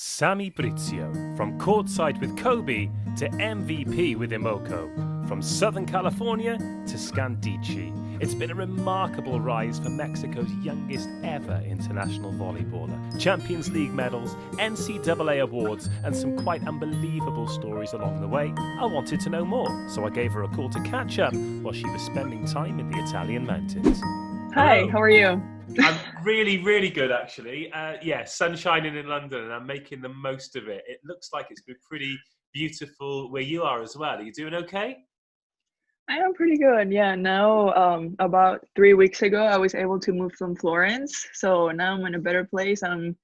Sammy Bricio, from courtside with Kobe to MVP with Imoko, from Southern California to Scandicci. It's been a remarkable rise for Mexico's youngest ever international volleyballer. Champions League medals, NCAA awards, and some quite unbelievable stories along the way. I wanted to know more, so I gave her a call to catch up while she was spending time in the Italian mountains. Hi, Hello. how are you? I'm really, really good, actually. Sun shining in London, and I'm making the most of it. It looks like it's been pretty beautiful where you are as well. Are you doing okay? I am pretty good. Yeah, now about 3 weeks ago, I was able to move from Florence. So now I'm in a better place. I'm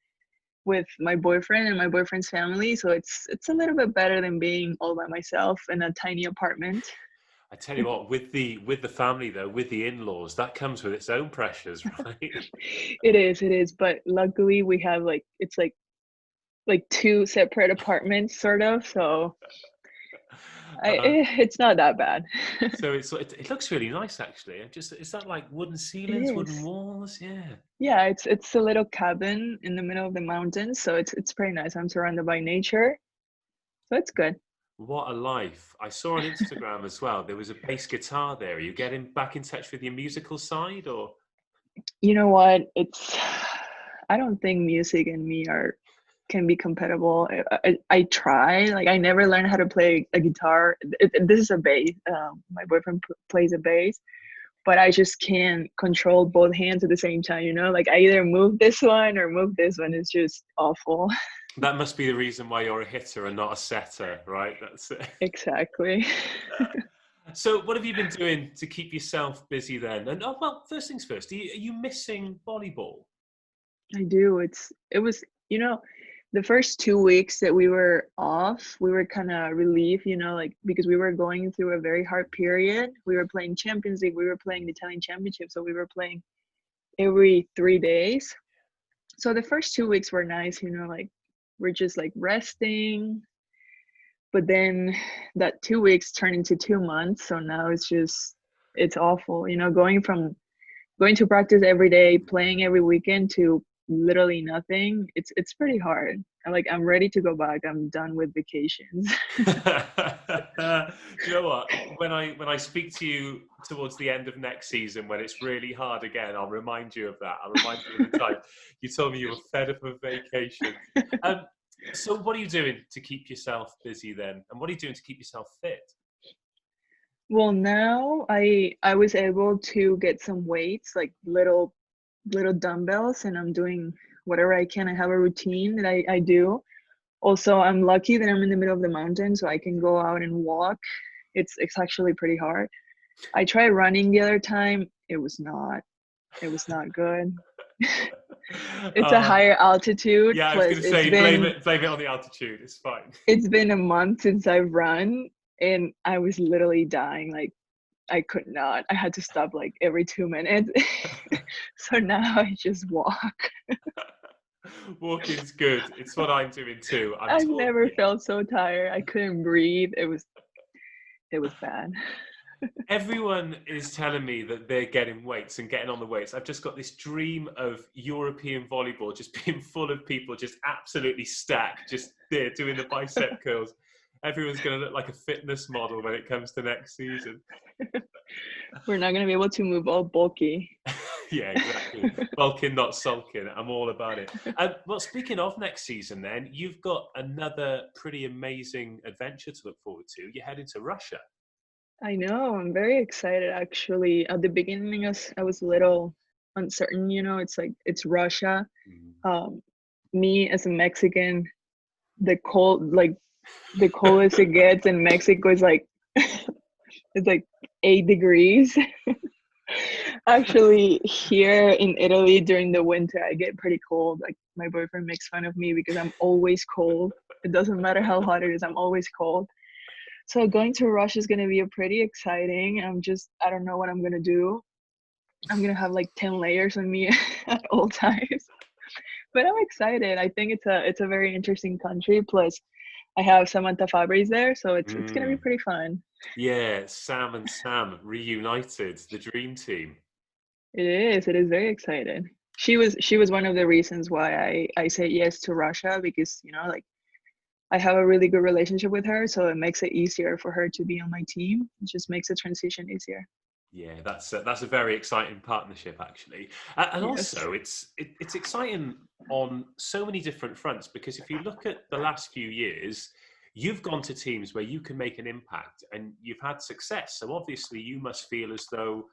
with my boyfriend and my boyfriend's family. So it's a little bit better than being all by myself in a tiny apartment. I tell you what, with the family though, with the in-laws, that comes with its own pressures, right? It is. But luckily we have like two separate apartments, sort of. So Uh, it's not that bad. so it looks really nice, actually. Is that like wooden It ceilings, wooden is. walls? Yeah. Yeah, it's a little cabin in the middle of the mountains, so it's pretty nice. I'm surrounded by nature, so it's good. What a life. I saw on Instagram as well, there was a bass guitar there. Are you getting back in touch with your musical side or? You know what? I don't think music and me are can be compatible. I try, like I never learned how to play a guitar. This is a bass. My boyfriend plays a bass, but I just can't control both hands at the same time. Like I either move this one or move this one. It's just awful. That must be the reason why you're a hitter and not a setter, right? That's it. Exactly. So, what have you been doing to keep yourself busy then? And first things first, are you missing volleyball? I do. It was, the first 2 weeks that we were off, we were kind of relieved, like because we were going through a very hard period. We were playing Champions League, we were playing the Italian Championship, so we were playing every 3 days. So the first 2 weeks were nice, like we're just like resting. But then that 2 weeks turned into 2 months, so now it's awful, going to practice every day, playing every weekend to literally nothing. It's pretty hard. I'm ready to go back. I'm done with vacations. Do you know what? When I speak to you towards the end of next season, when it's really hard again, I'll remind you of that. I'll remind you of the time you told me you were fed up of vacation. Um, so what are you doing to keep yourself busy then? And what are you doing to keep yourself fit? Well, now I was able to get some weights, like little dumbbells, and I'm doing whatever I can. I have a routine that I do. Also, I'm lucky that I'm in the middle of the mountain, so I can go out and walk. It's actually pretty hard. I tried running the other time. It was not good. It's a Uh, higher altitude, yeah, I was plus going to say blame it on the altitude. It's fine. it's been a month since I've run, and I was literally dying. Like I could not. I had to stop like every 2 minutes. So now I just walk. Walking's good. It's what I'm doing too. I'm I've told. never felt so tired. I couldn't breathe. It was bad. Everyone is telling me that they're getting weights and getting on the weights. I've just got this dream of European volleyball just being full of people just absolutely stacked, just there doing the bicep curls. Everyone's going to look like a fitness model when it comes to next season. We're not gonna be able to move all bulky. Yeah, exactly. Bulking, not sulking. I'm all about it. Well, speaking of next season, then, you've got another pretty amazing adventure to look forward to. You're heading to Russia. I know. I'm very excited. Actually, at the beginning, I was a little uncertain. It's like it's Russia. Mm. Um, Me as a Mexican, the coldest it gets in Mexico is like it's like 8 degrees. Actually, here in Italy during the winter, I get pretty cold. Like my boyfriend makes fun of me because I'm always cold. It doesn't matter how hot it is, I'm always cold. So going to Russia is gonna be a pretty exciting. I don't know what I'm gonna do. I'm gonna have like 10 layers on me at all times. But I'm excited. I think it's a very interesting country. Plus, I have Samantha Fabris there, so it's gonna be Mm. pretty fun. Yeah, Sam and Sam reunited, the dream team. It is. It is very excited. she was one of the reasons why I said yes to Russia, because like I have a really good relationship with her, so it makes it easier for her to be on my team. It just makes the transition easier. Yeah, that's a very exciting partnership, actually, and Yes. also it's exciting on so many different fronts, because if you look at the last few years, you've gone to teams where you can make an impact and you've had success. So obviously, you must feel as though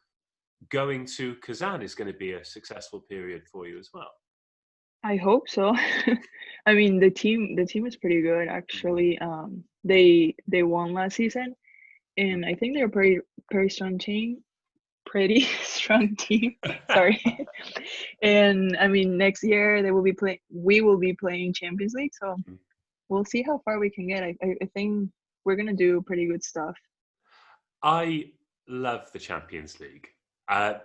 going to Kazan is going to be a successful period for you as well. I hope so. I mean, the team is pretty good Mm. actually. They won last season, and I think they're a pretty strong team. Pretty strong team. Sorry. And I mean, next year we will be playing Champions League, so Mm. we'll see how far we can get. I think we're gonna do pretty good stuff. I love the Champions League.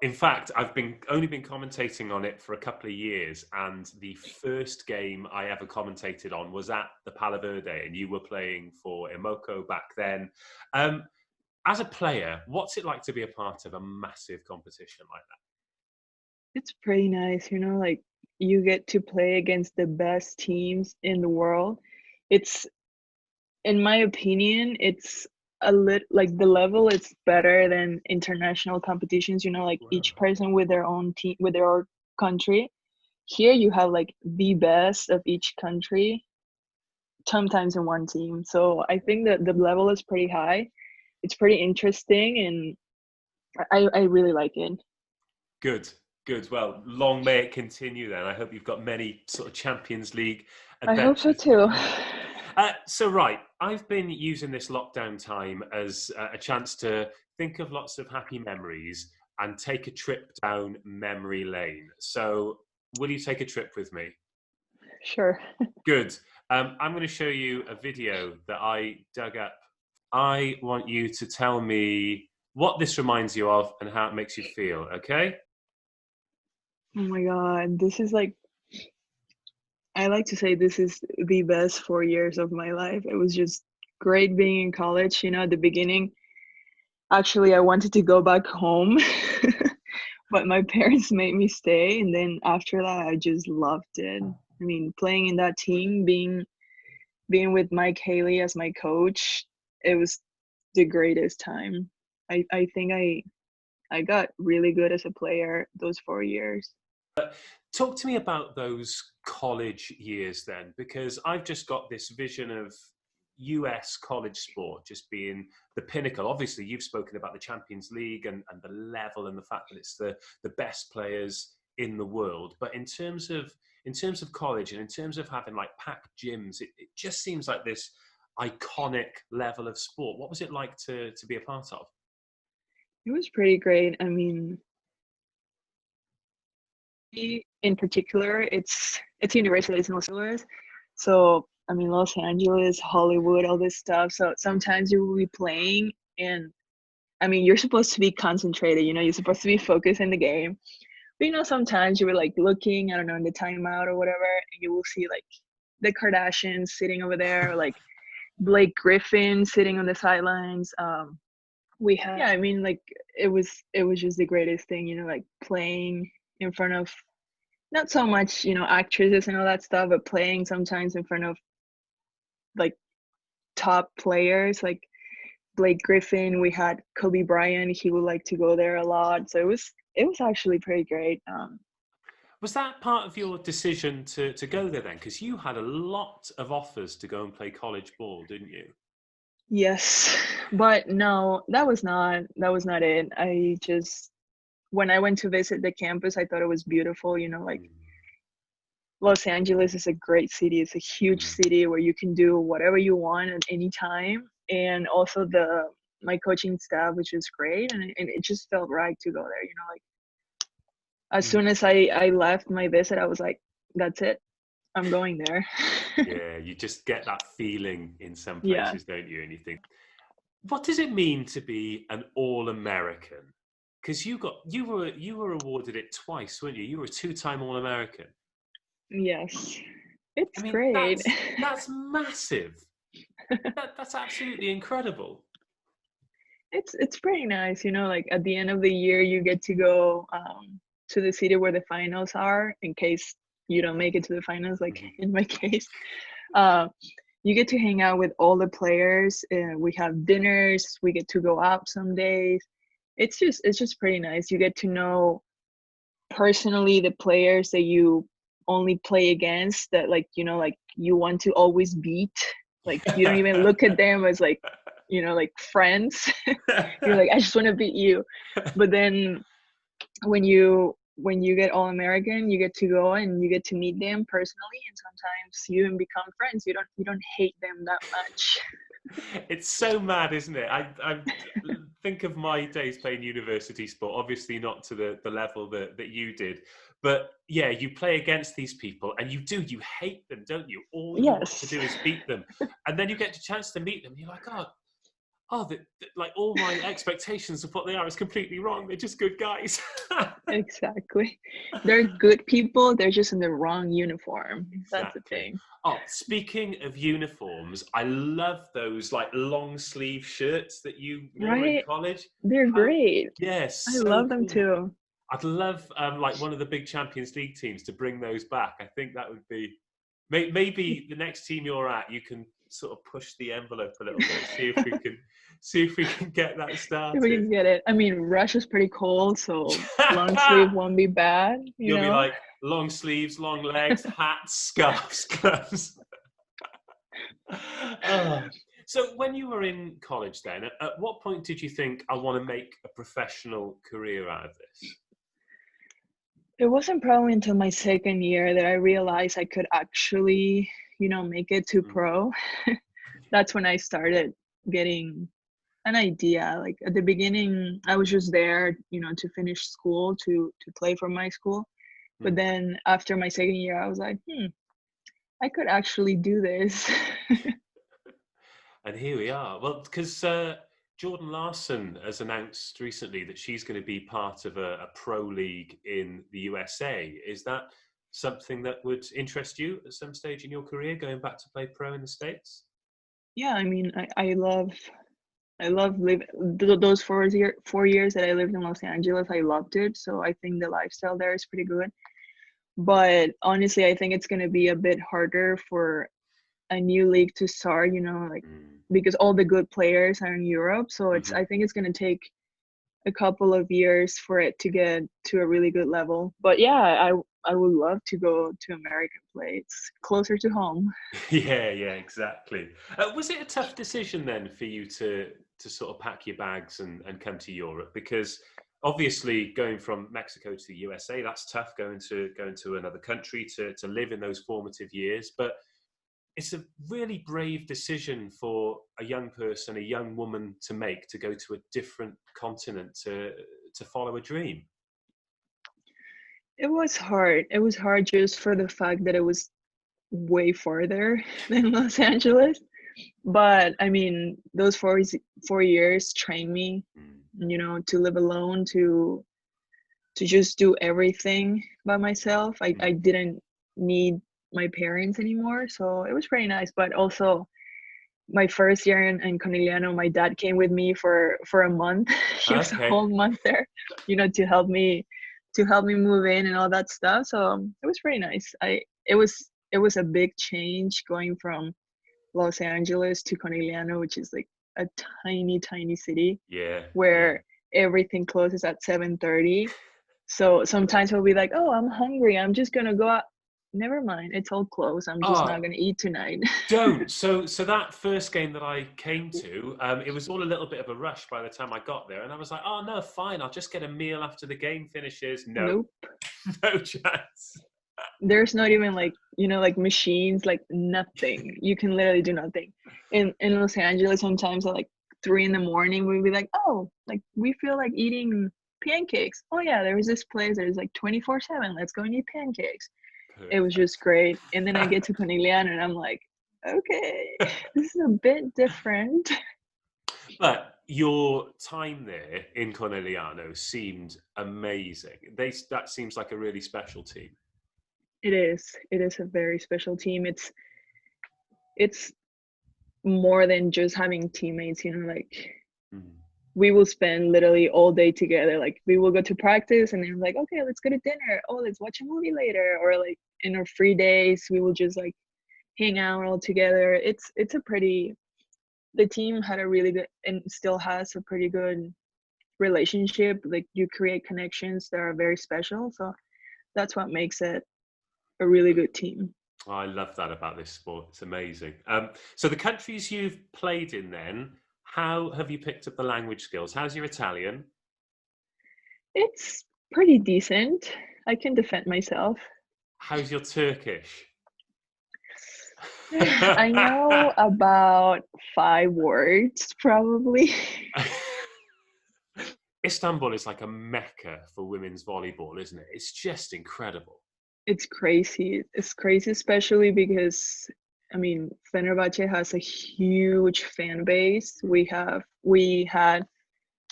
In fact, I've been only been commentating on it for a couple of years, and the first game I ever commentated on was at the Palo Verde, and you were playing for Imoko back then. Um, as a player, what's it like to be a part of a massive competition like It's pretty nice, like you get to play against the best teams in the world. It's In my opinion, it's a lit like the level is better than international competitions, like that? each person with their own team, with their own country. Here you have like the best of each country, sometimes in one team. So I think that the level is pretty high. It's pretty interesting, and I really like it. Good, good. Well, long may it continue then. I hope you've got many sort of Champions League I hope so adventures to too. come. Right, I've been using this lockdown time as a chance to think of lots of happy memories and take a trip down memory lane. So, will you take a trip with me? Sure. Good. I'm going to show you a video that I dug up. I want you to tell me what this reminds you of and how it makes you feel, okay? Oh my God, this is like, I like to say this is the best 4 years of my life. It was just great being in college, at the beginning. Actually, I wanted to go back home, but my parents made me stay. And then after that, I just loved it. I mean, playing in that team, being with Mike Haley as my coach, it was the greatest time. I think I got really good as a player those 4 years. Talk to me about those college years then, because I've just got this vision of US college sport just being the pinnacle. Obviously, you've spoken about the Champions League and the level and the fact that it's the best players in the world. But in terms of college and in terms of having like packed gyms, it just seems like this iconic level of sport. What was it like to be a part of? It was pretty great. I mean, in particular, it's University of Los Angeles. So I mean, Los Angeles, Hollywood, all this stuff. So sometimes you will be playing, and I mean, you're supposed to be concentrated. You're supposed to be focused in the game. But sometimes you were like looking, I don't know, in the timeout or whatever, and you will see like the Kardashians sitting over there, or like Blake Griffin sitting on the sidelines. We had, yeah, I mean, like it was just the greatest thing, like playing in front of not so much, actresses and all that stuff, but playing sometimes in front of like top players like Blake Griffin. We had Kobe Bryant. He would like to go there a lot. So it was actually pretty great. Was that part of your decision to go there then? Because you had a lot of offers to go and play college ball, didn't you? Yes, but no, that was not it. I just When I went to visit the campus, I thought it was beautiful. Like Mm, Los Angeles is a great city. It's a huge mm. city where you can do whatever you want at any time, and also the my coaching staff, which is great, and it just felt right to go there. Like as Mm. soon as I left my visit, I was like, that's it. I'm going there. Yeah, you just get that feeling in some Yeah. places, don't you? And you think, what does it mean to be an All-American? Because you were awarded it twice, weren't you? You were a two-time All-American. Yes. I It's mean, great. that's massive. That's absolutely incredible. It's pretty nice, like at the end of the year you get to go to the city where the finals are, in case you don't make it to the finals, like in my case. You get to hang out with all the players. We have dinners. We get to go out some days. It's just pretty nice. You get to know personally the players that you only play against, that like, you know, like you want to always beat. Like you don't even look at them as like, you know, like friends. You're like, I just want to beat you. But then when you get All American, you get to go and you get to meet them personally, and sometimes you even become friends. You don't hate them that much. It's so mad, isn't it? I think of my days playing university sport, obviously not to the level that you did. But yeah, you play against these people and you hate them, don't you? All you want to Yes. do is beat them. And then you get a chance to meet them. You're like, like all my expectations of what they are is completely wrong. They're just good guys. Exactly. They're good people. They're just in the wrong uniform. That's the Exactly. thing. Oh, speaking of uniforms, I love those like long sleeve shirts that you wore in Right? college. They're great. Yes, I so love them cool. too. I'd love like one of the big Champions League teams to bring those back. I think that would be maybe the next team you're at, you can sort of push the envelope a little bit, see if we can get that If we started. can get it. I mean, Russia's pretty cold, so long sleeve won't be bad, you You'll be know? like long sleeves, long legs, hats, scarves, gloves. Oh. So when you were in college then, at what point did you think, I want to make a professional career out of this? It wasn't probably until my second year that I realized I could actually, you know, make it to Mm. pro. That's when I started getting an idea. Like at the beginning, I was just there, you know, to finish school, to play for my school. But Mm. then after my second year, I was like, I could actually do this. And here we are. Well, because Jordan Larson has announced recently that she's going to be part of a pro league in the USA. Is that something that would interest you at some stage in your career, going back to play pro in the States? Yeah, I mean, I love living those 4 years that I lived in Los Angeles. I loved it. So I think the lifestyle there is pretty good. But honestly, I think it's going to be a bit harder for a new league to start, you know, like Mm. because all the good players are in Europe. So Mm-hmm. I think it's going to take a couple of years for it to get to a really good level. But yeah, I would love to go to American play. It's closer to home. Yeah, exactly. Was it a tough decision then for you to sort of pack your bags and come to Europe? Because obviously going from Mexico to the USA, that's tough going to another country to live in those formative years. But it's a really brave decision for a young person, a young woman to make, to go to a different continent to follow a dream. It was hard. It was hard just for the fact that it was way farther than Los Angeles. But I mean, those 4 years trained me, Mm. you know, to live alone, to just do everything by myself. I Mm. didn't need my parents anymore, so it was pretty nice. But also my first year in Conigliano, my dad came with me for a month. He was a Okay. whole month there, you know, to help me move in and all that stuff. So it was pretty nice. It was a big change going from Los Angeles to Conigliano, which is like a tiny city Yeah. where everything closes at 7:30. So sometimes I'll be like, "Oh, I'm hungry. I'm just gonna go out." Never mind, it's all closed. I'm just Oh, not gonna eat tonight. don't. So that first game that I came to, it was all a little bit of a rush by the time I got there, and I was like, "Oh no, fine. I'll just get a meal after the game finishes." No, Nope. no chance. There's not even like, you know, like machines, like nothing. You can literally do nothing. In Los Angeles, sometimes at like 3 in the morning, we'd be like, "Oh, like we feel like eating pancakes. Oh yeah, there's this place. There's like 24/7. Let's go and eat pancakes." It was just Perfect. great. And then I get to Conigliano and I'm like, okay, this is a bit different. But your time there in Conegliano seemed amazing. That seems like a really special team. It is. It is a very special team. It's more than just having teammates, you know, like Mm. we will spend literally all day together. Like we will go to practice and then like, okay, let's go to dinner. Oh, let's watch a movie later. Or like in our free days, we will just like hang out all together. It's a pretty, the team had a really good and still has a pretty good relationship. Like you create connections that are very special. So that's what makes it a really good team. Oh, I love that about this sport. It's amazing. So the countries you've played in then, how have you picked up the language skills? How's your Italian? It's pretty decent. I can defend myself. How's your Turkish? I know about 5 words probably. Istanbul is like a mecca for women's volleyball, isn't it? It's just incredible. It's crazy. It's crazy, especially because I mean Fenerbahce has a huge fan base. We had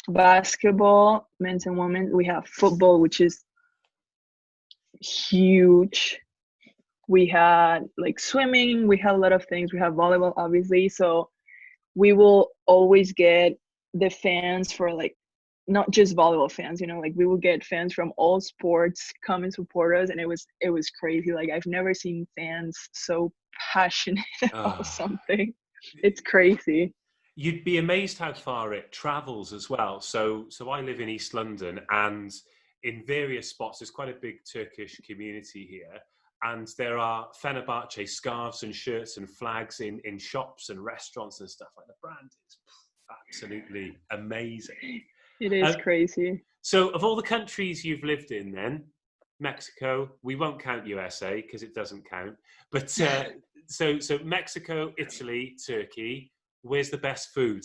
basketball, men's and women. We have football, which is huge. We had like swimming. We had a lot of things. We have volleyball, obviously. So we will always get the fans for like not just volleyball fans, you know, like we will get fans from all sports come and support us, and it was crazy. Like I've never seen fans so passionate about something. It's crazy. You'd be amazed how far it travels as well. So I live in East London, and in various spots there's quite a big Turkish community here, and there are Fenerbahce scarves and shirts and flags in shops and restaurants and stuff. Like the brand is absolutely amazing. It is crazy. So of all the countries you've lived in then, Mexico, we won't count USA because it doesn't count, but so Mexico, Italy, Turkey, where's the best food?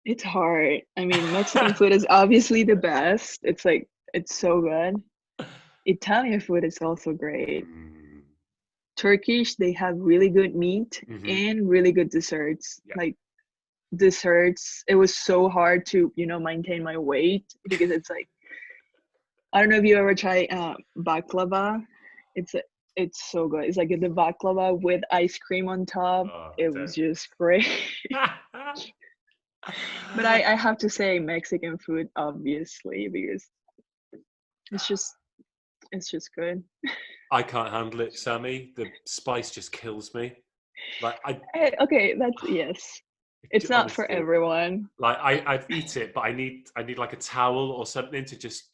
It's hard. I mean, Mexican food is obviously the best. It's like it's so good. Italian food is also great. Turkish, they have really good meat and really good desserts. Yeah. Like desserts, it was so hard to, you know, maintain my weight because it's like, I don't know if you ever try baklava. It's so good. It's like the baklava with ice cream on top. It was just great. But I have to say Mexican food, obviously, because it's just good. I can't handle it, Sammy. The spice just kills me. Like okay, that's yes. It's not honestly, for everyone. Like I'd eat it, but I need like a towel or something to just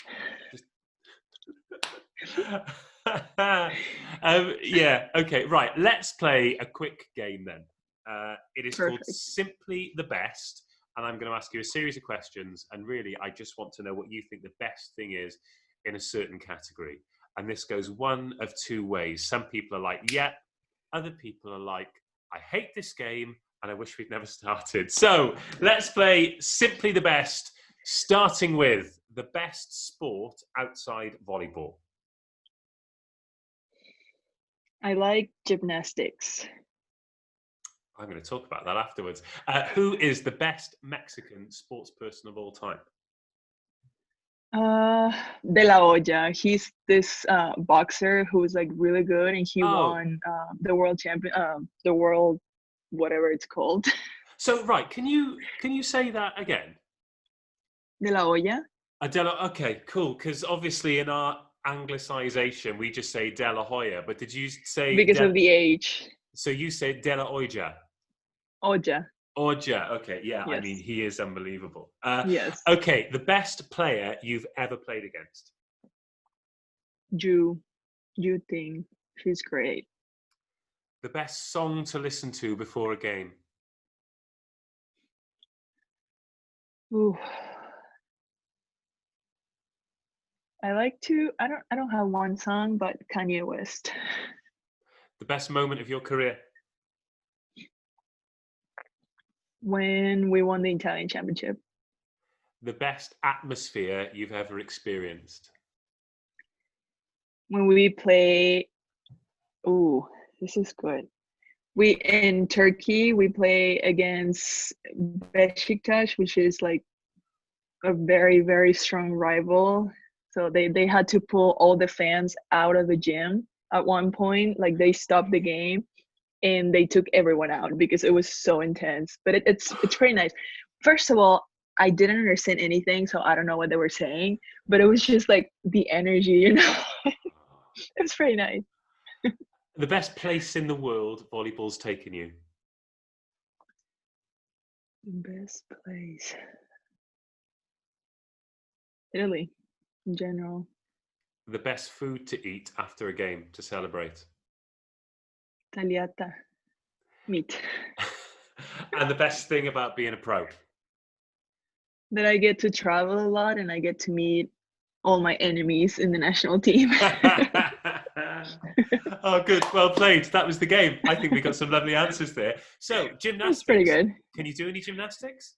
yeah, okay, right. Let's play a quick game then. It is Perfect. called Simply the Best, and I'm going to ask you a series of questions, and really I just want to know what you think the best thing is in a certain category. And this goes one of two ways. Some people are like, yeah, other people are like, I hate this game and I wish we'd never started. So let's play Simply the Best, starting with the best sport outside volleyball. I like gymnastics. I'm going to talk about that afterwards. Who is the best Mexican sports person of all time? De La Hoya. He's this boxer who's like really good, and he won the world champion, the world whatever it's called. So right, can you say that again? De La Hoya. Okay, cool. Because obviously in our Anglicization we just say De La Hoya, but did you say because of the age? So you said De La Hoya. Hoya. Hoya. Okay, yeah. Yes. I mean, he is unbelievable. Yes. Okay, the best player you've ever played against. Ju Ting. She's great. The best song to listen to before a game. Ooh. I like to. I don't have one song, but Kanye West. The best moment of your career. When we won the Italian championship. The best atmosphere you've ever experienced. When we play. Ooh, this is good. We in Turkey we play against Beşiktaş, which is like a very, very strong rival. So they had to pull all the fans out of the gym at one point. Like they stopped the game and they took everyone out because it was so intense. But it's pretty nice. First of all, I didn't understand anything, so I don't know what they were saying, but it was just like the energy, you know. It's pretty nice. The best place in the world volleyball's taken you? Best place. Italy in general. The best food to eat after a game to celebrate? Tagliata. Meat. And the best thing about being a pro? That I get to travel a lot and I get to meet all my enemies in the national team. Oh, good. Well played. That was the game. I think we got some lovely answers there. So, That's pretty gymnastics. good. Can you do any gymnastics?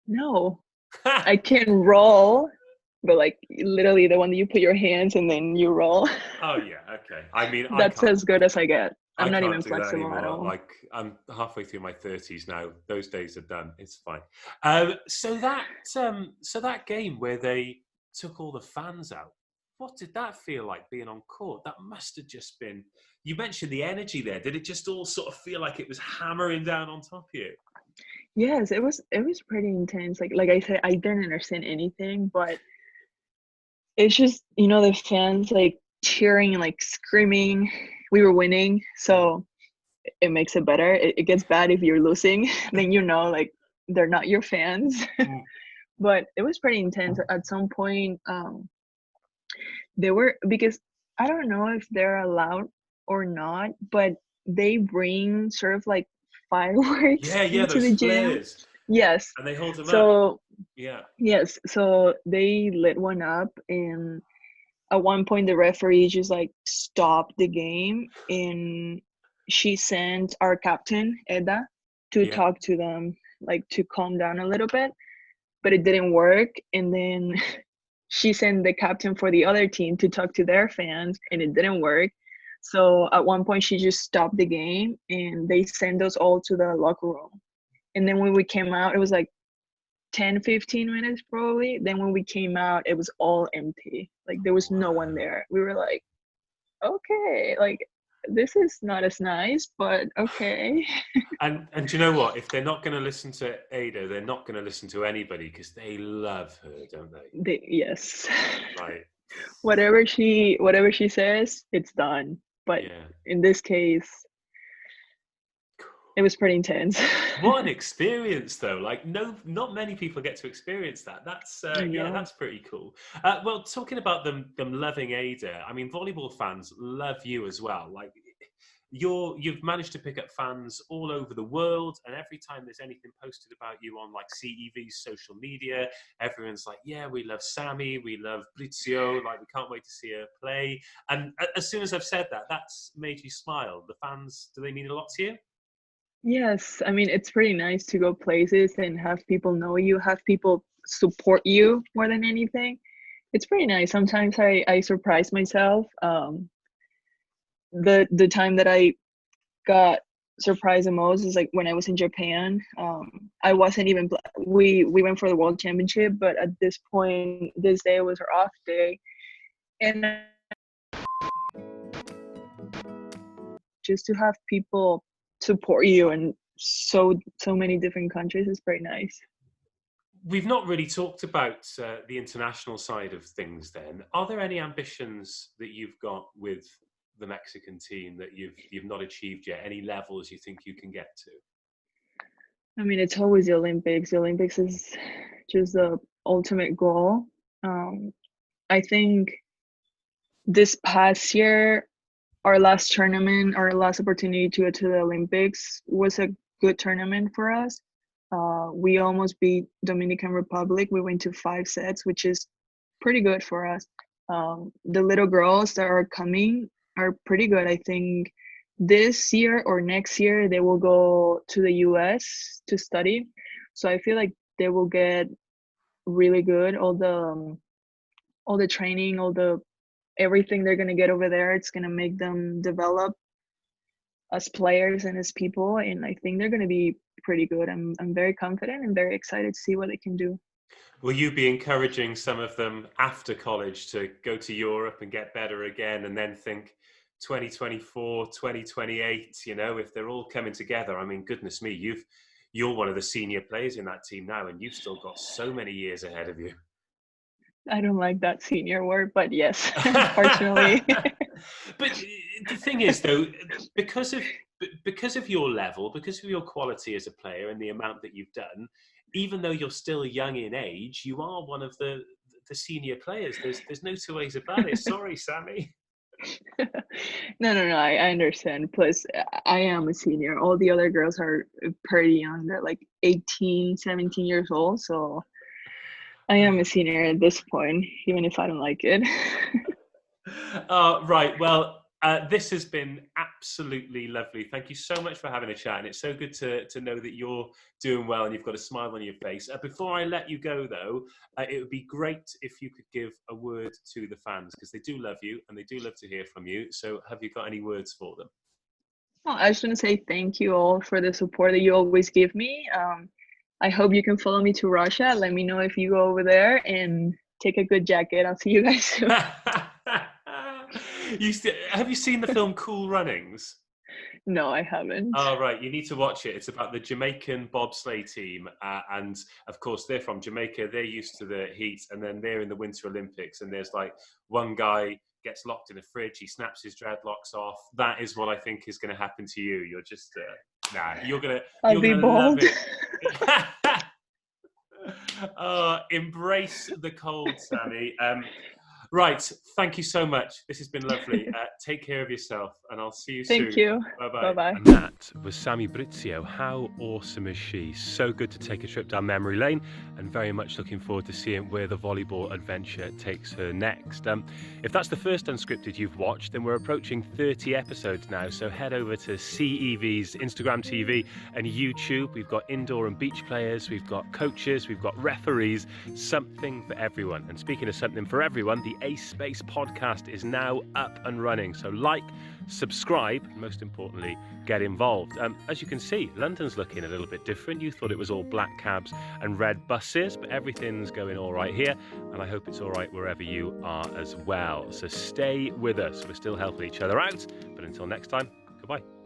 No, I can roll, but like literally the one that you put your hands and then you roll. Oh yeah, okay. I mean, That's as good as I get. I I'm not can't even do that flexible at anymore. all. Like, I'm halfway through my 30s now. Those days are done. It's fine. So that game where they took all the fans out, what did that feel like being on court? That must have just been. You mentioned the energy there. Did it just all sort of feel like it was hammering down on top of you? Yes, it was pretty intense. Like I said, I didn't understand anything, but it's just, you know, the fans like cheering and like screaming. We were winning, so it makes it better. It gets bad if you're losing, then you know like they're not your fans. Mm. But it was pretty intense. At some point, they were, because I don't know if they're allowed or not, but they bring sort of like fireworks Yeah, into those the gym. flares, Yes. and they hold them up. So Yeah. yes, so they lit one up, and at one point the referee just like stopped the game, and she sent our captain Eda to Yeah. talk to them, like to calm down a little bit, but it didn't work. And then she sent the captain for the other team to talk to their fans, and it didn't work. So at one point she just stopped the game and they sent us all to the locker room. And then when we came out, it was like 10-15 minutes probably. Then when we came out, it was all empty. Like there was no one there. We were like, okay, like this is not as nice, but okay. And do you know what? If they're not going to listen to Ada, they're not going to listen to anybody because they love her, don't they? Yes. Right. whatever she says, it's done. But Yeah. in this case, it was pretty intense. What an experience, though! Like, no, not many people get to experience that. That's I yeah, know. that's pretty cool. Well, talking about them loving Ada, I mean, volleyball fans love you as well. Like, you've managed to pick up fans all over the world, and every time there's anything posted about you on like CEV's social media, everyone's like, "Yeah, we love Sammy, we love Bricio, like we can't wait to see her play." And as soon as I've said that, that's made you smile. The fans, do they mean a lot to you? Yes, I mean, it's pretty nice to go places and have people know you, have people support you more than anything. It's pretty nice. Sometimes I surprise myself. The time that I got surprised the most is like when I was in Japan. I wasn't even we went for the World Championship, but at this point, this day was our off day, and just to have people support you in so many different countries is pretty nice. We've not really talked about the international side of things then. Are there any ambitions that you've got with the Mexican team that you've not achieved yet? Any levels you think you can get to? I mean, it's always the Olympics. The Olympics is just the ultimate goal. I think this past year, our last tournament, our last opportunity to go to the Olympics was a good tournament for us. We almost beat Dominican Republic. We went to 5 sets, which is pretty good for us. The little girls that are coming are pretty good. I think this year or next year they will go to the US to study. So I feel like they will get really good. All the training, all the everything they're gonna get over there, it's gonna make them develop as players and as people. And I think they're gonna be pretty good. I'm very confident and very excited to see what they can do. Will you be encouraging some of them after college to go to Europe and get better again and then think, 2024, 2028, you know, if they're all coming together, I mean, goodness me, you're one of the senior players in that team now, and you've still got so many years ahead of you. I don't like that senior word, but yes, unfortunately. But the thing is, though, because of your level, because of your quality as a player and the amount that you've done, even though you're still young in age, you are one of the senior players. There's no two ways about it. Sorry, Sammy. No, I understand. Plus, I am a senior. All the other girls are pretty young. They're like 18, 17 years old. So I am a senior at this point, even if I don't like it. Right. Well, this has been absolutely lovely. Thank you so much for having a chat. And it's so good to know that you're doing well and you've got a smile on your face. Before I let you go, though, it would be great if you could give a word to the fans, because they do love you and they do love to hear from you. So have you got any words for them? Well, I just want to say thank you all for the support that you always give me. I hope you can follow me to Russia. Let me know if you go over there, and take a good jacket. I'll see you guys soon. Have you seen the film Cool Runnings? No, I haven't. Oh, right. You need to watch it. It's about the Jamaican bobsleigh team. And of course, they're from Jamaica. They're used to the heat. And then they're in the Winter Olympics. And there's like one guy gets locked in a fridge. He snaps his dreadlocks off. That is what I think is going to happen to you. You're just, you're going to love it. Embrace the cold, Sammy. Right, thank you so much. This has been lovely. Take care of yourself, and I'll see you soon. Thank you. Bye-bye. Bye-bye. And that was Sammy Bricio. How awesome is she? So good to take a trip down memory lane, and very much looking forward to seeing where the volleyball adventure takes her next. If that's the first Unscripted you've watched, then we're approaching 30 episodes now, so head over to CEV's Instagram TV and YouTube. We've got indoor and beach players, we've got coaches, we've got referees, something for everyone. And speaking of something for everyone, the Ace Space podcast is now up and running. So like, subscribe, and most importantly, get involved. As you can see, London's looking a little bit different. You thought it was all black cabs and red buses, but everything's going all right here, and I hope it's all right wherever you are as well. So stay with us. We're still helping each other out, but until next time, goodbye.